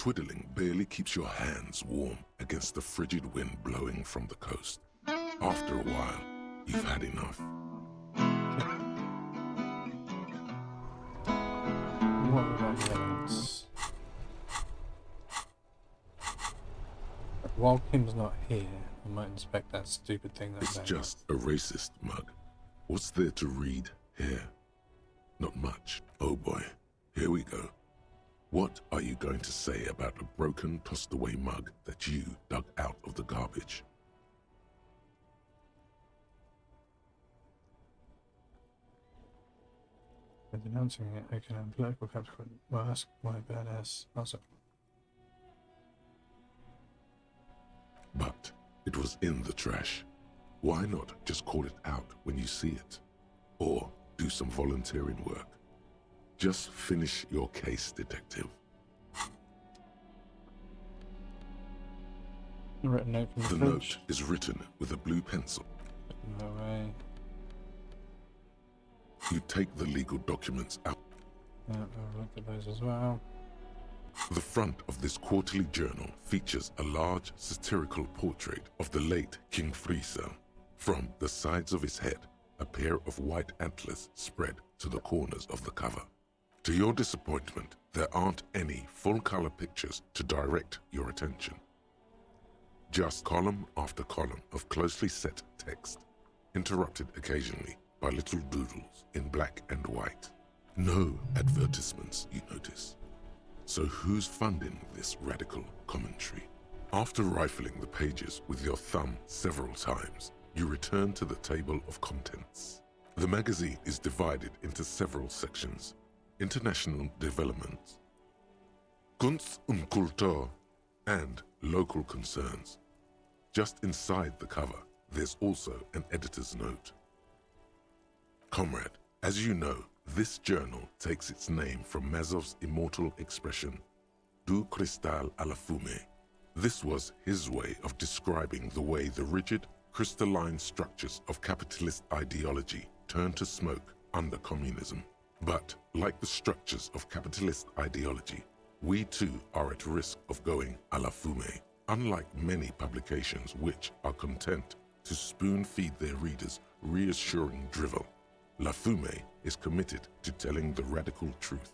twiddling barely keeps your hands warm against the frigid wind blowing from the coast. After a while, you've had enough. What have we got here? Let's... While Kim's not here, I might inspect that stupid thing that's It's just a racist mug. What's there to read here? Not much. Oh boy, here we go. What are you going to say about a broken, tossed-away mug that you dug out of the garbage? Denouncing it, I can have political consequence. Well, that's my badass. Also, But it was in the trash. Why not just call it out when you see it? Or do some volunteering work? Just finish your case, detective. a written note from the The fridge. note is written with a blue pencil. No way. You take the legal documents out. Yeah, I've looked at those as well. The front of this quarterly journal features a large satirical portrait of the late King Friesel. From the sides of his head, a pair of white antlers spread to the corners of the cover. To your disappointment, there aren't any full-color pictures to direct your attention. Just column after column of closely set text, interrupted occasionally by little doodles in black and white. No advertisements, you notice. So who's funding this radical commentary? After rifling the pages with your thumb several times, you return to the table of contents. The magazine is divided into several sections: international development, Kunst und Kultur, and local concerns. Just inside the cover, there's also an editor's note. Comrade, as you know, this journal takes its name from Mazov's immortal expression, du cristal à la fumée. This was his way of describing the way the rigid, crystalline structures of capitalist ideology turned to smoke under communism. But, like the structures of capitalist ideology, we too are at risk of going à la fumée. Unlike many publications which are content to spoon-feed their readers reassuring drivel, La Fumée is committed to telling the radical truth,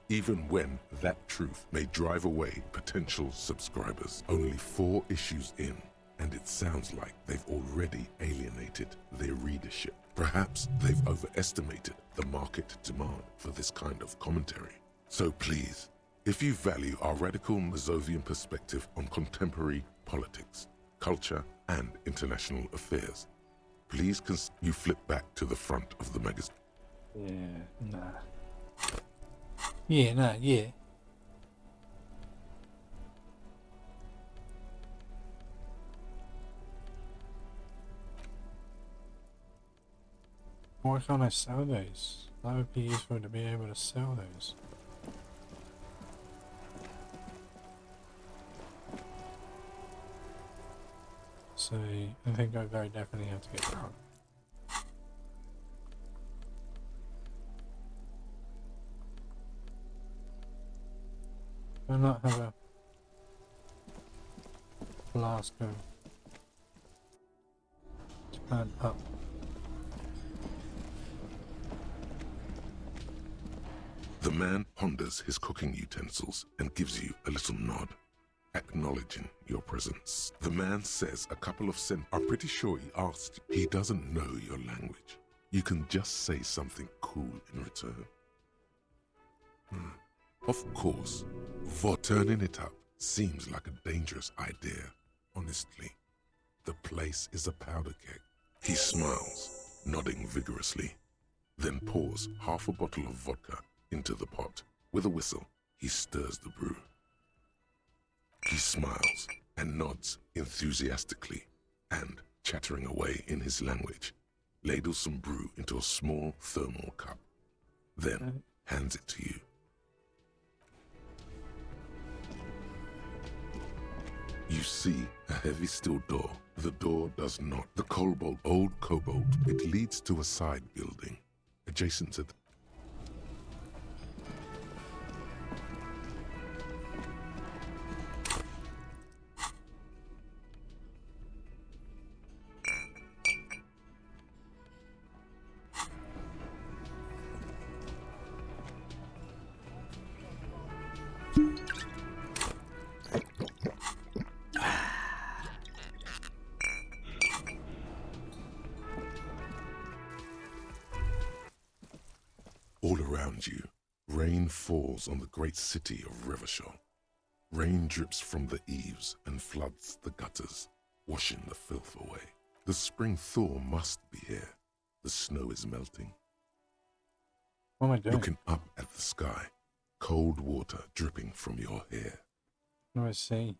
even when that truth may drive away potential subscribers. Only 4 issues in, and it sounds like they've already alienated their readership. Perhaps they've overestimated the market demand for this kind of commentary. So please, if you value our radical Mazovian perspective on contemporary politics, culture, and international affairs, please you flip back to the front of the magazine. Yeah, nah. Yeah. Why can't I sell those? That would be useful to be able to sell those. So, I think I very definitely have to get that. Do I not have a flask of turn up? The man ponders his cooking utensils and gives you a little nod, acknowledging your presence. The man says a couple of I'm pretty sure he asked you. He doesn't know your language. You can just say something cool in return. Of course, turning it up seems like a dangerous idea, honestly. The place is a powder keg. He smiles, nodding vigorously, then pours half a bottle of vodka into the pot. With a whistle, he stirs the brew. He smiles and nods enthusiastically, and, chattering away in his language, ladles some brew into a small thermal cup, then hands it to you. You see a heavy steel door. The door does not. The old cobalt. It leads to a side building, adjacent to falls on the great city of Revachol. Rain drips from the eaves and floods the gutters, washing the filth away. The spring thaw must be here. The snow is melting. What am I doing? Looking up at the sky, cold water dripping from your hair. What do I see?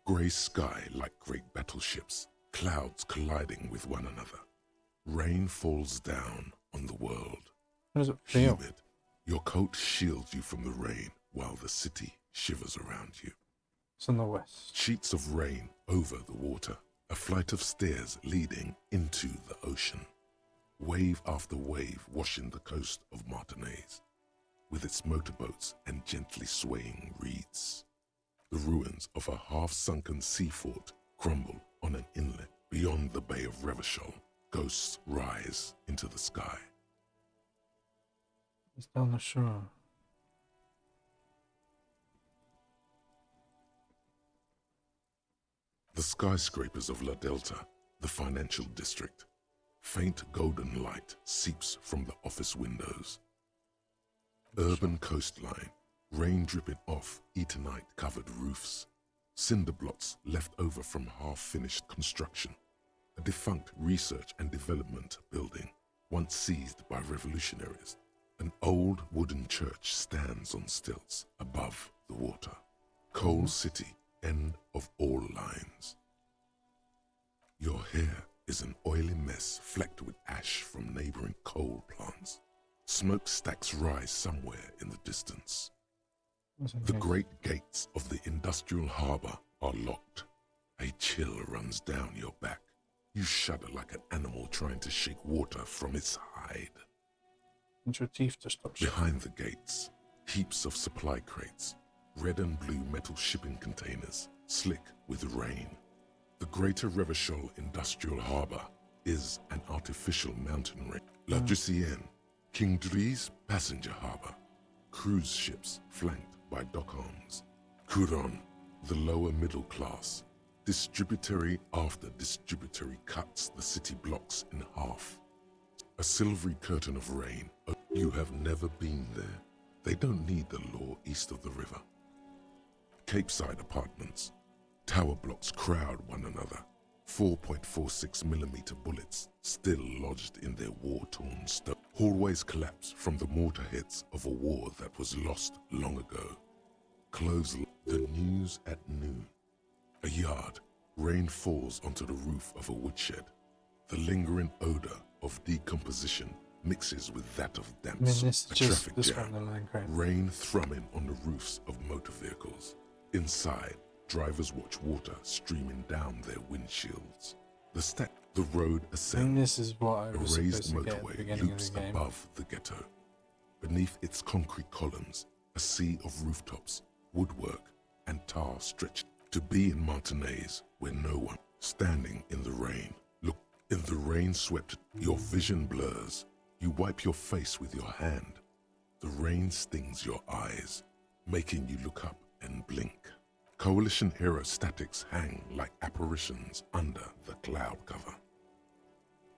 Grey sky like great battleships, clouds colliding with one another. Rain falls down on the world. How does it feel? Humid, your coat shields you from the rain while the city shivers around you. It's on the west. Sheets of rain over the water, a flight of stairs leading into the ocean. Wave after wave washing the coast of Martinaise, with its motorboats and gently swaying reeds. The ruins of a half-sunken sea fort crumble on an inlet beyond the Bay of Revachol. Ghosts rise into the sky. It's down the shore. The skyscrapers of La Delta, the financial district. Faint golden light seeps from the office windows. Urban coastline, rain dripping off Eternite-covered roofs. Cinder blocks left over from half-finished construction. A defunct research and development building, once seized by revolutionaries. An old wooden church stands on stilts above the water. Coal City, end of all lines. Your hair is an oily mess flecked with ash from neighboring coal plants. Smokestacks rise somewhere in the distance. The great gates of the industrial harbor are locked. A chill runs down your back. You shudder like an animal trying to shake water from its hide. And your teeth to stop shaking. Behind the gates, heaps of supply crates, red and blue metal shipping containers, slick with rain. The Greater Revachol Industrial Harbor is an artificial mountain range. La Drusienne, King Dries passenger harbor. Cruise ships flanked by dock arms. Couronne, the lower middle class. Distributary after distributary cuts the city blocks in half. A silvery curtain of rain. You have never been there. They don't need the law east of the river. Capeside apartments. Tower blocks crowd one another. 4.46mm bullets still lodged in their war-torn stone. Hallways collapse from the mortar hits of a war that was lost long ago. Close the news at noon. A yard. Rain falls onto the roof of a woodshed. The lingering odor of decomposition mixes with that of damp. I mean, this A is just traffic this jam. one, the line crane. Rain thrumming on the roofs of motor vehicles. Inside, drivers watch water streaming down their windshields. The road I think ascends. this is what I A was raised supposed to get at the motorway beginning of loops the game. above the ghetto. Beneath its concrete columns, a sea of rooftops, woodwork, and tar stretched. To be in Martinaise, where no one, standing in the rain. Look, in the rain swept, your vision blurs. You wipe your face with your hand. The rain stings your eyes, making you look up and blink. Coalition aerostatics hang like apparitions under the cloud cover.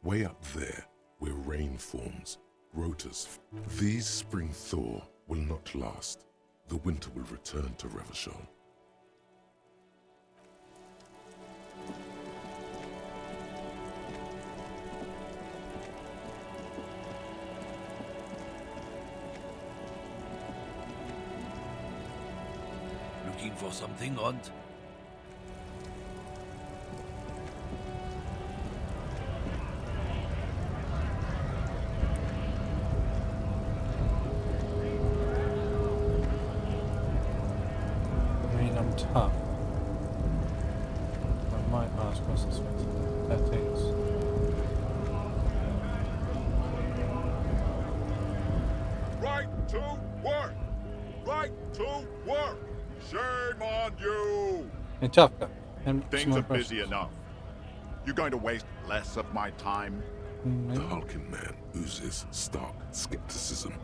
Way up there, where rain forms, rotors. These spring thaw will not last. The winter will return to Revachol. Looking for something, Hunt? I mean, I'm tough. I might ask what's this settings. Right to work! Right to work! Shame on you! Hey, tough guy. And Things some are more busy questions. enough. You going to waste less of my time? The Maybe. hulking man oozes stark skepticism.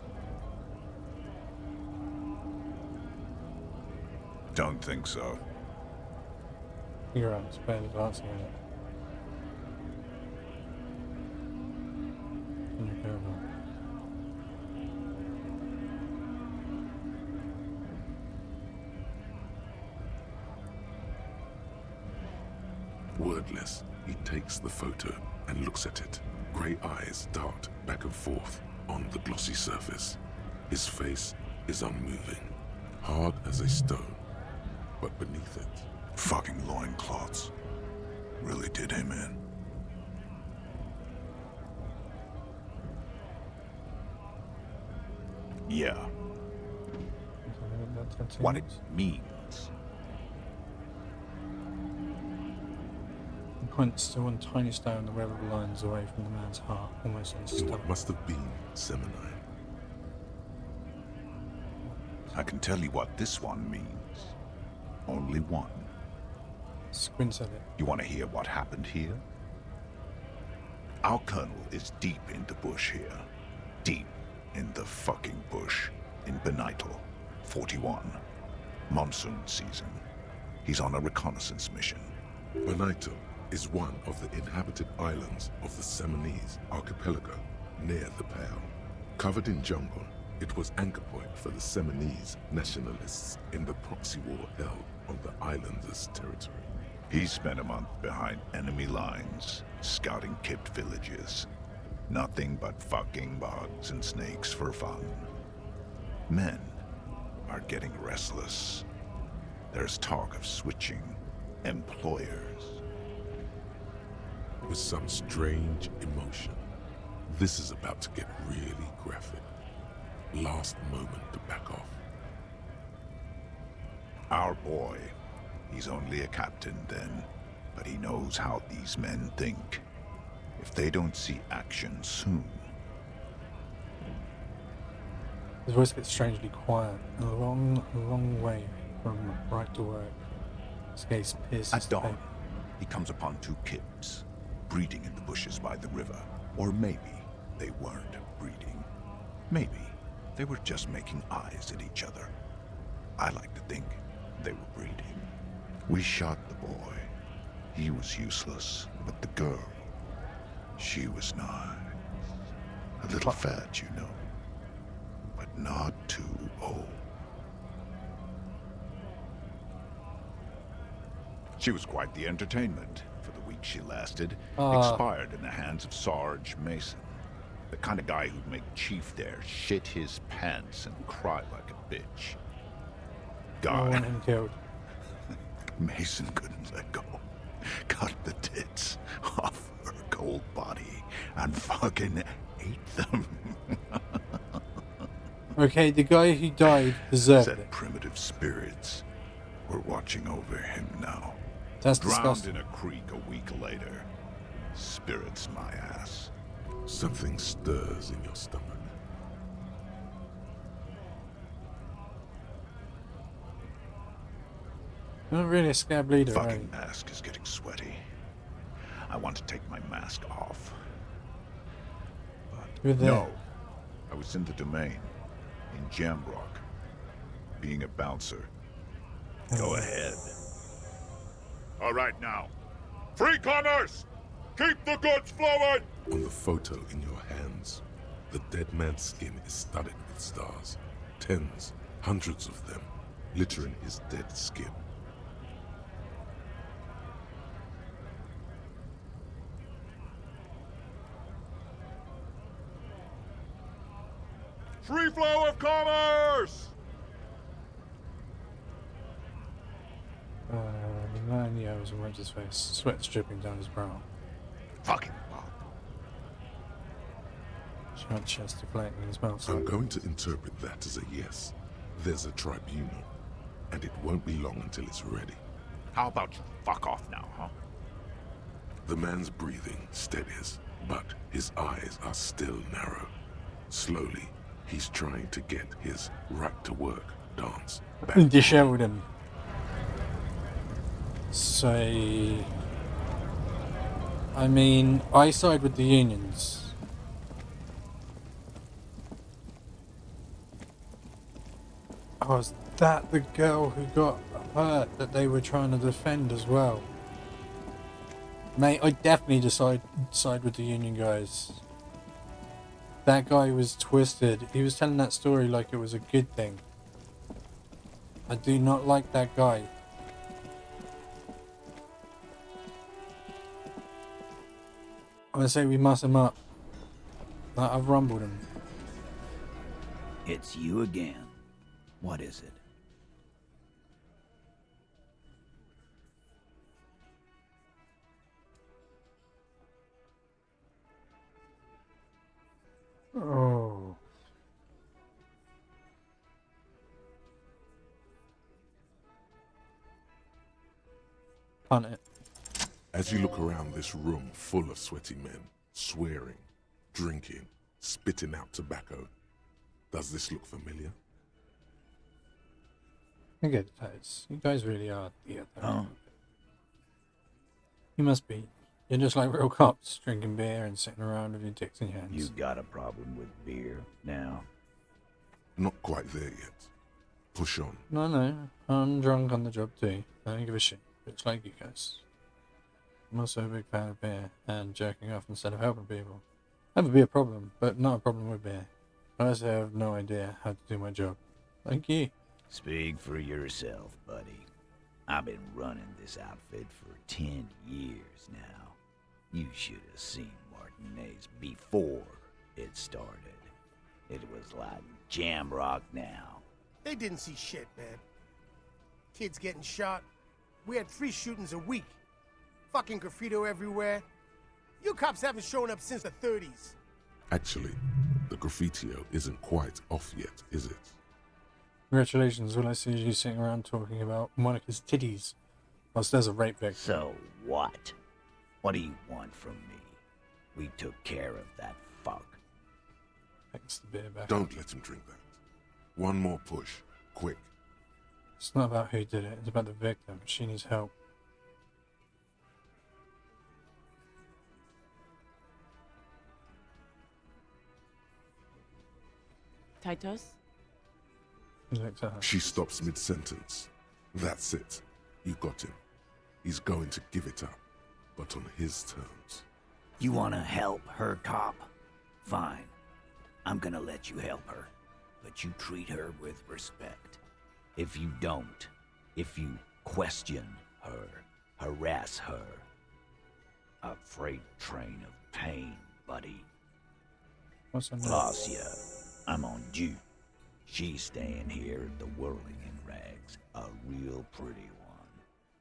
Don't think so. Figure out his bad advancing in it. Undercover. Wordless, he takes the photo and looks at it. Grey eyes dart back and forth on the glossy surface. His face is unmoving, hard as a stone, but beneath it, Fucking loincloths. Really did him in. Yeah, what it means. He points to one tiny stone the web of lines away from the man's heart, almost in his in stomach. what must have been Seminine. I can tell you what this one means. Only one. Squints at it. You want to hear what happened here? Our colonel is deep in the bush here. Deep in the fucking bush. In Benital, 41. Monsoon season. He's on a reconnaissance mission. Bonito is one of the inhabited islands of the Seminese archipelago near the Pale. Covered in jungle, it was anchor point for the Seminese nationalists in the proxy war held on the islanders' territory. He spent a month behind enemy lines, scouting kept villages. Nothing but fucking bugs and snakes for fun. Men are getting restless. There's talk of switching employers. With some strange emotion, this is about to get really graphic. Last moment to back off. Our boy, he's only a captain then, but he knows how these men think. If they don't see action soon, His voice gets strangely quiet, a long way from right to work. His gaze pierces at the dawn, paper. he comes upon two kids, breeding in the bushes by the river. Or maybe they weren't breeding. Maybe they were just making eyes at each other. I like to think they were breeding. We shot the boy. He was useless, but the girl, she was nice. A little fat, you know, but not too old. She was quite the entertainment for the week she lasted. Expired in the hands of Sarge Mason. The kind of guy who'd make Chief there shit his pants and cry like a bitch. I want Guy, him killed. Mason couldn't let go. Cut the tits off her cold body and fucking ate them. Okay, the guy who died deserved Said it. primitive spirits were watching over him now. That's Drowned disgusting. in a creek a week later. Spirits my ass. Something stirs in your stomach. You're not really a scab leader, are Fucking you? mask is getting sweaty. I want to take my mask off. You're But there. no. I was in the domain. In Jamrock. Being a bouncer. Go ahead. All right now. Free commerce! Keep the goods flowing! On the photo in your hands, the dead man's skin is studded with stars. Tens, hundreds of them, littering his dead skin. Free flow of commerce! The man yells and wipes his face, sweat dripping down his brow. Fucking Bob. Giant chest deflating in his mouth. I'm going to interpret that as a yes. There's a tribunal, and it won't be long until it's ready. How about you fuck off now, huh? The man's breathing steadies, but his eyes are still narrow. Slowly, he's trying to get his right-to-work dance back. Disheveled him. Say, I mean, I side with the unions. Oh, is that the girl who got hurt that they were trying to defend as well? Mate, I definitely side with the union guys. That guy was twisted. He was telling that story like it was a good thing. I do not like that guy. I say we muss him up. I've rumbled him. It's you again. What is it? Oh. Punt it. As you look around this room full of sweaty men, swearing, drinking, spitting out tobacco, does this look familiar? I get guys. You guys really are. Yeah. Oh. You must be. You're just like real cops, drinking beer and sitting around with your dicks in your hands. You got a problem with beer now? Not quite there yet. Push on. No. I'm drunk on the job too. I don't give a shit. It's like you guys. I'm also a big fan of beer and jerking off instead of helping people. That would be a problem, but not a problem with beer. I also have no idea how to do my job. Like you. Speak for yourself, buddy. I've been running this outfit for 10 years now. You should have seen Martinez before it started. It was like jam rock now. They didn't see shit, man. Kids getting shot. We had 3 shootings a week. Fucking graffito everywhere. You cops haven't shown up since the 30s. Actually, the graffitio isn't quite off yet, is it? Congratulations, all I see is you sitting around talking about Monica's titties whilst there's a rape victim. So what? What do you want from me? We took care of that fuck. Thanks the beer back. Don't let him drink that. One more push. Quick. It's not about who did it, it's about the victim. She needs help. Titus? He looks at her. She stops mid-sentence. That's it. You got him. He's going to give it up, but on his terms. You wanna help her, cop? Fine. I'm gonna let you help her. But you treat her with respect. If you don't, if you question her, harass her, a freight train of pain, buddy. What's her name? Glacia, I'm on due. She's staying here at the Whirling in Rags, a real pretty one.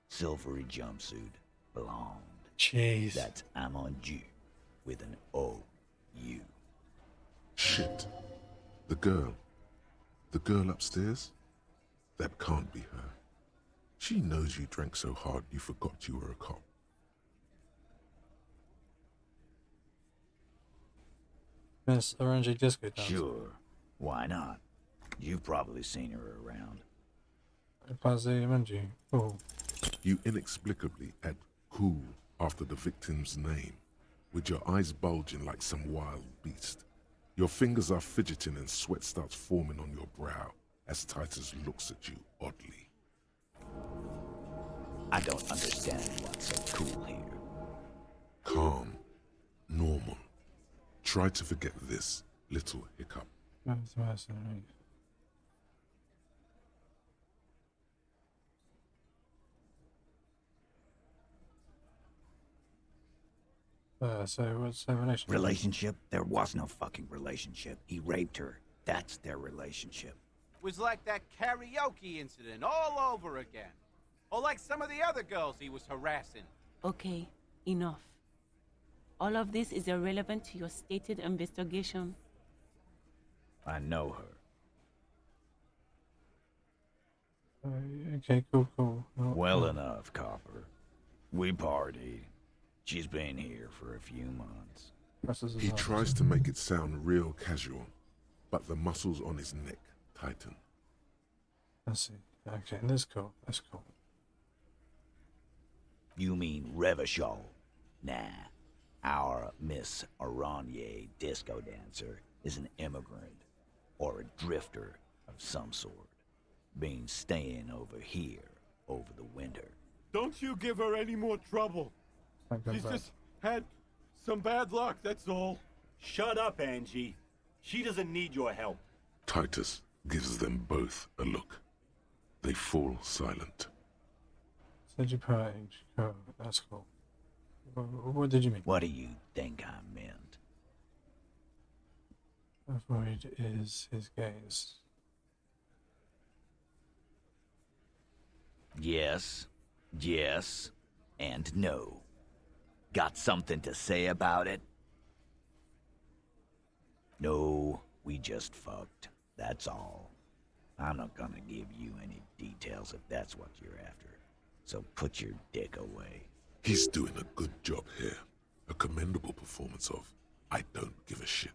Silvery jumpsuit, blonde. Jeez. That's I'm on due with an O-U. Shit. The girl. The girl upstairs? That can't be her. She knows you drank so hard you forgot you were a cop. Miss Orange Disco Dance. Sure, why not? You've probably seen her around. Oh. You inexplicably add cool after the victim's name, with your eyes bulging like some wild beast. Your fingers are fidgeting and sweat starts forming on your brow as Titus looks at you oddly. I don't understand what's so cool here. Calm. Normal. Try to forget this little hiccup. That's mercenary. So what's their relationship? Relationship? There was no fucking relationship. He raped her. That's their relationship. Was like that karaoke incident all over again. Or like some of the other girls he was harassing. Okay, enough. All of this is irrelevant to your stated investigation. I know her. Okay, cool. Oh, Well oh. enough, Copper. We partied. She's been here for a few months. Presses his He arms. tries to make it sound real casual, but the muscles on his neck tighten. I see. Okay, that's cool. That's cool. You mean Revachol? Nah. Our Miss Aranye disco dancer is an immigrant or a drifter of some sort. Been staying over here over the winter. Don't you give her any more trouble. Thank God She's back. just had some bad luck, that's all. Shut up, Angie. She doesn't need your help. Titus gives them both a look. They fall silent. Said you party. Cool. That's cool. What did you mean? What do you think I meant? Avoid is his gaze. Yes, yes, and no. Got something to say about it? No, we just fucked. That's all. I'm not gonna give you any details if that's what you're after. So put your dick away. He's doing a good job here. A commendable performance of I don't give a shit.